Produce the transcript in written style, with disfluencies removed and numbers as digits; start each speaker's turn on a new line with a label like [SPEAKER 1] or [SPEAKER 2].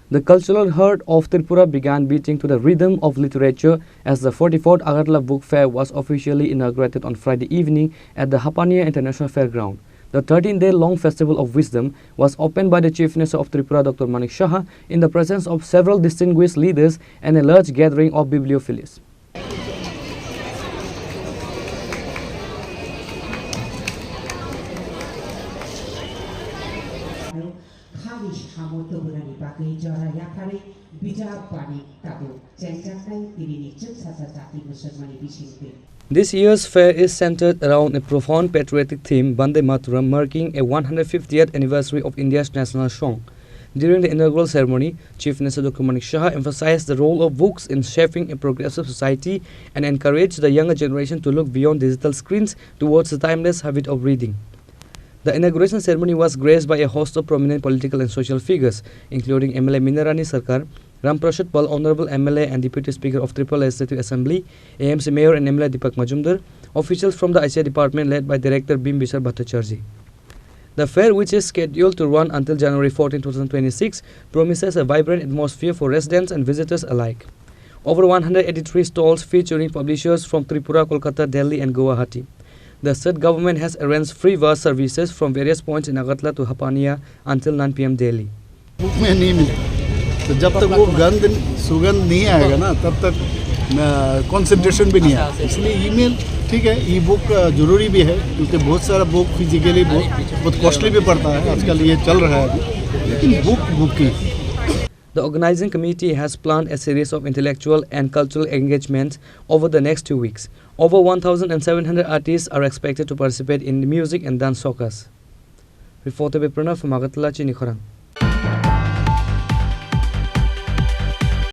[SPEAKER 1] The cultural heart of Tripura began beating to the rhythm of literature as the 44th Agartala Book Fair was officially inaugurated on Friday evening at the Hapania International Fair Ground. The 13-day-long Festival of Wisdom was opened by the Chief Minister of Tripura, Dr. Manik Saha, in the presence of several distinguished leaders and a large gathering of bibliophiles. This year's fair is centered around a profound patriotic theme, Vande Mataram, marking a 150th anniversary of India's national song. During the inaugural ceremony, Chief Minister Dr. Manik Saha emphasized the role of books in shaping a progressive society and encouraged the younger generation to look beyond digital screens towards the timeless habit of reading. The inauguration ceremony was graced by a host of prominent political and social figures, including MLA Minarani Sarkar, Ram Prashad Pal, Honorable MLA and Deputy Speaker of Tripura Legislative Assembly, AMC Mayor and MLA Deepak Majumdar, officials from the ICI Department led by Director Bim Bisar Bhattacharjee. The fair, which is scheduled to run until January 14, 2026, promises a vibrant atmosphere for residents and visitors alike. Over 183 stalls featuring publishers from Tripura, Kolkata, Delhi and Guwahati. The state government has arranged free bus services from various points in Agartala to Hapania until 9 p.m. daily.
[SPEAKER 2] Book में नहीं मिले तो जब तक वो सुगंध नहीं आएगा ना तब तक कंसंट्रेशन भी नहीं आएगा इसलिए ईमेल ठीक है ई बुक जरूरी भी है क्योंकि बहुत सारा बुक फिजिकली बहुत कॉस्टली भी पड़ता है आजकल ये चल रहा है अभी लेकिन बुक की
[SPEAKER 1] The organizing committee has planned a series of intellectual and cultural engagements over the next 2 weeks. Over 1,700 artists are expected to participate in the music and dance soccas. Reported by Pranav from Agartala, Chini, Khorang.